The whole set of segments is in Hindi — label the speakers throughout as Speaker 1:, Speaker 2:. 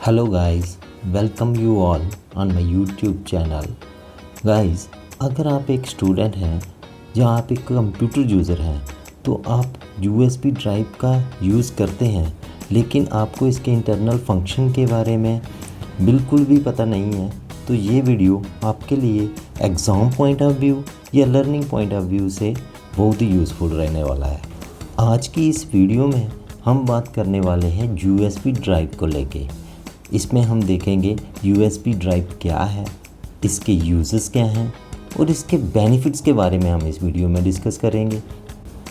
Speaker 1: Hello guys, welcome you all on my YouTube channel. Guys, अगर आप एक स्टूडेंट हैं या आप एक कंप्यूटर यूज़र हैं तो आप USB ड्राइव का यूज़ करते हैं, लेकिन आपको इसके इंटरनल फंक्शन के बारे में बिल्कुल भी पता नहीं है, तो ये वीडियो आपके लिए एग्ज़ाम पॉइंट ऑफ व्यू या लर्निंग पॉइंट ऑफ व्यू से बहुत ही यूज़फुल रहने वाला है। आज की इस वीडियो में हम बात करने वाले हैं USB ड्राइव को लेके। इसमें हम देखेंगे USB ड्राइव क्या है, इसके यूजेस क्या हैं और इसके बेनिफिट्स के बारे में हम इस वीडियो में डिस्कस करेंगे।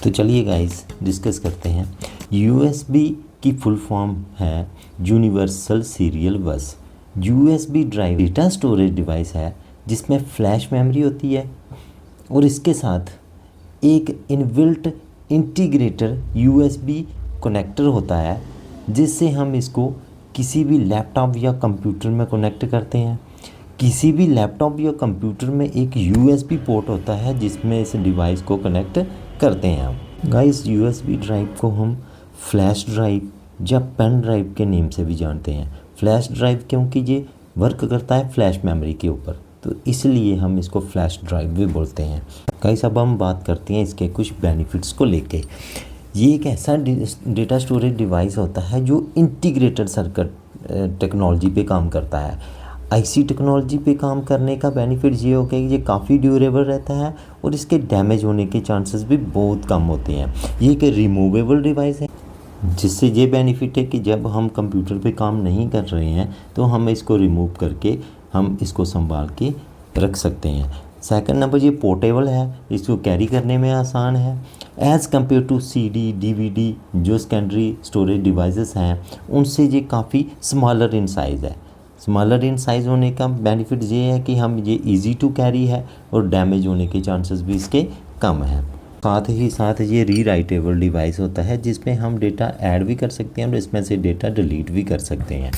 Speaker 1: तो चलिए गाइस डिस्कस करते हैं। USB की फुल फॉर्म है यूनिवर्सल सीरियल बस। USB drive data storage device है जिसमें फ्लैश मेमोरी होती है और इसके साथ एक इनबिल्ट इंटीग्रेटर USB कनेक्टर होता है, जिससे हम इसको किसी भी लैपटॉप या कंप्यूटर में कनेक्ट करते हैं। किसी भी लैपटॉप या कंप्यूटर में एक USB पोर्ट होता है जिसमें इस डिवाइस को कनेक्ट करते हैं हम। गाइस, USB ड्राइव को हम फ्लैश ड्राइव या पेन ड्राइव के नेम से भी जानते हैं। फ्लैश ड्राइव क्योंकि ये वर्क करता है फ्लैश मेमोरी के ऊपर, तो इसलिए हम इसको फ्लैश ड्राइव भी बोलते हैं। गाइस, अब हम बात करते हैं इसके कुछ बेनिफिट्स को लेके। ये एक ऐसा डेटा स्टोरेज डिवाइस होता है जो इंटीग्रेटेड सर्किट टेक्नोलॉजी पे काम करता है। IC टेक्नोलॉजी पे काम करने का बेनिफिट ये हो गया कि ये काफ़ी ड्यूरेबल रहता है और इसके डैमेज होने के चांसेस भी बहुत कम होते हैं। ये एक रिमूवेबल डिवाइस है, जिससे ये बेनिफिट है कि जब हम कंप्यूटर पे काम नहीं कर रहे हैं तो हम इसको रिमूव करके हम इसको संभाल के रख सकते हैं। सेकंड नंबर, ये पोर्टेबल है, इसको कैरी करने में आसान है as compare to CD DVD जो सेकेंडरी स्टोरेज डिवाइसेस हैं उनसे ये काफ़ी स्मॉलर इन साइज़ है। स्मॉलर इन साइज़ होने का बेनिफिट ये है कि हम ये इजी टू कैरी है और डैमेज होने के चांसेस भी इसके कम हैं। साथ ही साथ ये रीराइटेबल डिवाइस होता है जिसमें हम डेटा ऐड भी कर सकते हैं और इसमें से डेटा डिलीट भी कर सकते हैं।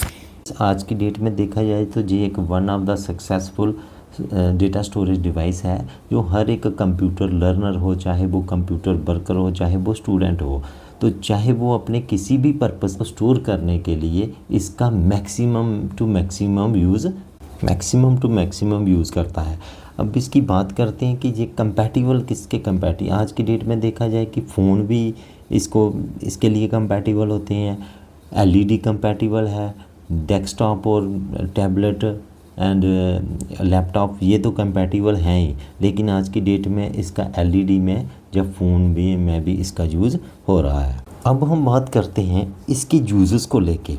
Speaker 1: आज की डेट में देखा जाए तो ये एक one of the successful data storage device है जो हर एक कंप्यूटर लर्नर हो, चाहे वो कंप्यूटर वर्कर हो, चाहे वो स्टूडेंट हो, तो चाहे वो अपने किसी भी पर्पस को स्टोर करने के लिए इसका मैक्सिमम टू मैक्सिमम यूज़ करता है। अब इसकी बात करते हैं कि ये कंपैटिबल किसके कंपैटिबल। आज की डेट में देखा जाए कि फ़ोन भी इसके लिए कंपैटिबल होते हैं। LED कंपैटिबल है, डेस्कटॉप और टैबलेट एंड लैपटॉप ये तो कंपैटिबल हैं ही, लेकिन आज की डेट में इसका LED में जब फ़ोन भी में भी इसका यूज़ हो रहा है। अब हम बात करते हैं इसके यूज़ेस को लेके।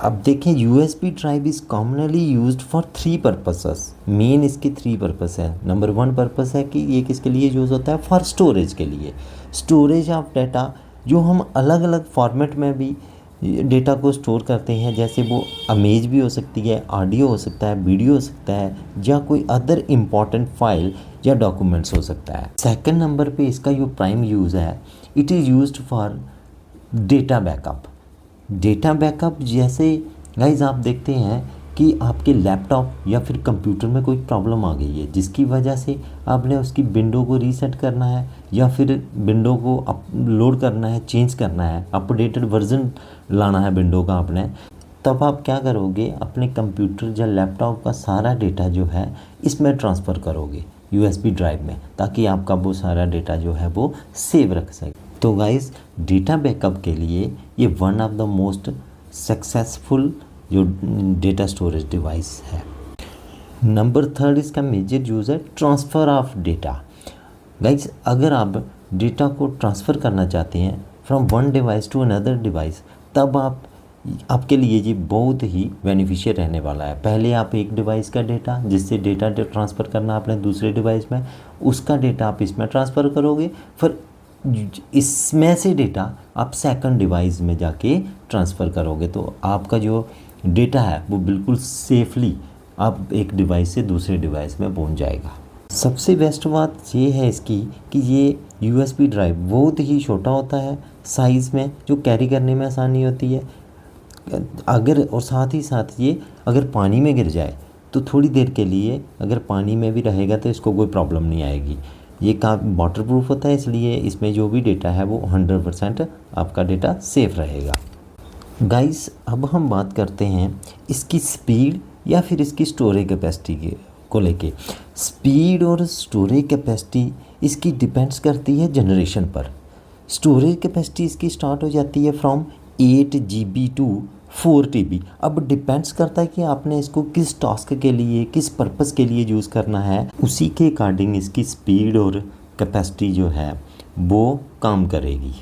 Speaker 1: अब देखें, USB drive is commonly used for 3 purposes. Main इसके 3 पर्पस है। नंबर 1 पर्पस है कि ये किसके लिए यूज़ होता है, फॉर स्टोरेज के लिए। स्टोरेज ऑफ डेटा, जो हम अलग अलग फॉर्मेट में भी डेटा को स्टोर करते हैं, जैसे वो इमेज भी हो सकती है, ऑडियो हो सकता है, वीडियो हो सकता है, या कोई अदर इम्पॉर्टेंट फाइल या डॉक्यूमेंट्स हो सकता है। सेकंड नंबर पे इसका जो प्राइम यूज़ है, it is used for data backup. Data backup जैसे गाइज आप देखते हैं कि आपके लैपटॉप या फिर कंप्यूटर में कोई प्रॉब्लम आ गई है जिसकी वजह से आपने उसकी विंडो को रीसेट करना है या फिर विंडो को अपलोड करना है, चेंज करना है, अपडेटेड वर्जन लाना है विंडो का आपने, तब आप क्या करोगे, अपने कंप्यूटर या लैपटॉप का सारा डेटा जो है इसमें ट्रांसफ़र करोगे USB ड्राइव में, ताकि आपका वो सारा डेटा जो है वो सेव रख सके। तो गाइस, डेटा बैकअप के लिए ये one of the most successful जो डेटा स्टोरेज डिवाइस है। नंबर 3 इसका मेजर यूज़ है ट्रांसफ़र ऑफ डेटा। गाइस, अगर आप डेटा को ट्रांसफ़र करना चाहते हैं from one device to another device, तब आपके लिए ये बहुत ही बेनिफिशियल रहने वाला है। पहले आप एक डिवाइस का डेटा, जिससे डेटा ट्रांसफ़र करना आपने दूसरे डिवाइस में, उसका डेटा आप इसमें ट्रांसफ़र करोगे, फिर इसमें से डेटा आप सेकंड डिवाइस में जाके ट्रांसफ़र करोगे, तो आपका जो डेटा है वो बिल्कुल सेफली आप एक डिवाइस से दूसरे डिवाइस में पहुंच जाएगा। सबसे बेस्ट बात ये है इसकी कि ये USB ड्राइव बहुत ही छोटा होता है साइज़ में, जो कैरी करने में आसानी होती है। और साथ ही साथ ये अगर पानी में गिर जाए तो थोड़ी देर के लिए अगर पानी में भी रहेगा तो इसको कोई प्रॉब्लम नहीं आएगी। ये वाटर प्रूफ होता है, इसलिए इसमें जो भी डेटा है वो 100% आपका डेटा सेफ रहेगा। गाइस अब हम बात करते हैं इसकी स्पीड या फिर इसकी स्टोरेज कैपेसिटी के को लेके। स्पीड और स्टोरेज कैपेसिटी इसकी डिपेंड्स करती है जनरेशन पर। स्टोरेज कैपेसिटी इसकी स्टार्ट हो जाती है फ्रॉम 8 GB टू 4 TB। अब डिपेंड्स करता है कि आपने इसको किस टास्क के लिए, किस पर्पस के लिए यूज़ करना है, उसी के अकॉर्डिंग इसकी स्पीड और कैपेसिटी जो है वो काम करेगी।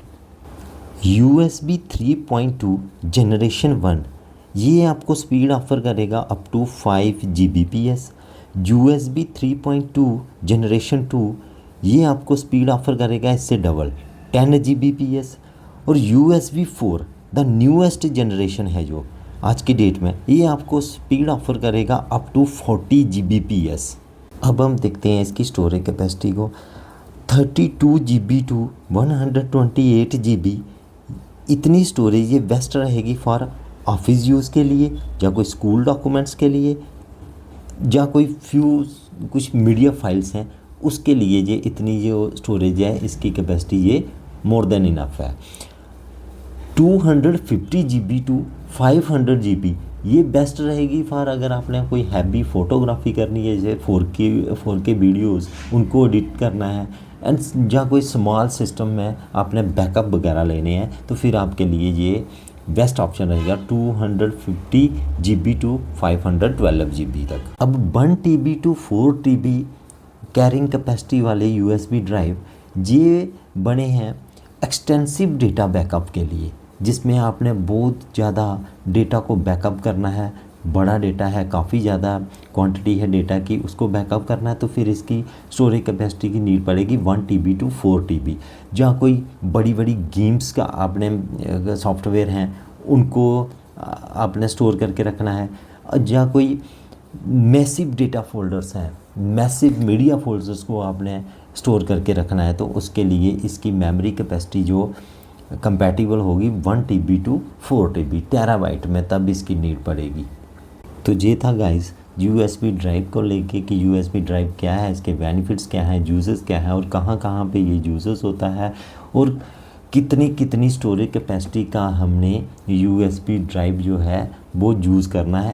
Speaker 1: USB 3.2 जनरेशन 1 ये आपको स्पीड ऑफर करेगा up to 5 Gbps। USB 3.2 generation 2 ये आपको स्पीड ऑफर करेगा इससे डबल 10 Gbps। और USB 4 द न्यूएस्ट जनरेशन है जो आज की डेट में, ये आपको स्पीड ऑफर करेगा अप टू 40 Gbps। अब हम देखते हैं इसकी स्टोरेज कैपेसिटी को। 32 GB टू 128 GB इतनी स्टोरेज ये बेस्ट रहेगी फॉर ऑफिस यूज़ के लिए, या कोई स्कूल डॉक्यूमेंट्स के लिए, या कोई कुछ मीडिया फाइल्स हैं उसके लिए। ये इतनी जो स्टोरेज है इसकी कैपेसिटी ये मोर देन इनफ है। 250 GB टू 500 GB ये बेस्ट रहेगी फॉर अगर आपने कोई हैवी फोटोग्राफी करनी है, जैसे 4K वीडियोस उनको एडिट करना है, एंड या कोई स्मॉल सिस्टम में आपने बैकअप वगैरह लेने हैं, तो फिर आपके लिए ये बेस्ट ऑप्शन रहेगा 250 GB टू 512 GB तक। अब 1 TB टू 4 TB कैरिंग कैपेसिटी वाले USB ड्राइव ये बने हैं एक्सटेंसिव डेटा बैकअप के लिए, जिसमें आपने बहुत ज़्यादा डेटा को बैकअप करना है। बड़ा डेटा है, काफ़ी ज़्यादा क्वांटिटी है डेटा की, उसको बैकअप करना है, तो फिर इसकी स्टोरेज कैपेसिटी की नीड पड़ेगी 1 TB टू 4 TB। जहाँ कोई बड़ी बड़ी गेम्स का आपने सॉफ्टवेयर हैं उनको आपने स्टोर करके रखना है, जहाँ कोई मैसिव डेटा फोल्डर्स हैं, मैसिव मीडिया फोल्डर्स को आपने स्टोर करके रखना है, तो उसके लिए इसकी मेमोरी कैपेसिटी जो कंपैटिबल होगी 1 TB टू 4 TB टेराबाइट में, तब इसकी नीड पड़ेगी। तो ये था गाइस USB ड्राइव को लेके कि USB ड्राइव क्या है, इसके बेनिफिट्स क्या हैं, यूजेस क्या है, और कहाँ कहाँ पे ये यूजेस होता है, और कितनी स्टोरेज कैपेसिटी का हमने USB ड्राइव जो है वो यूज़ करना है।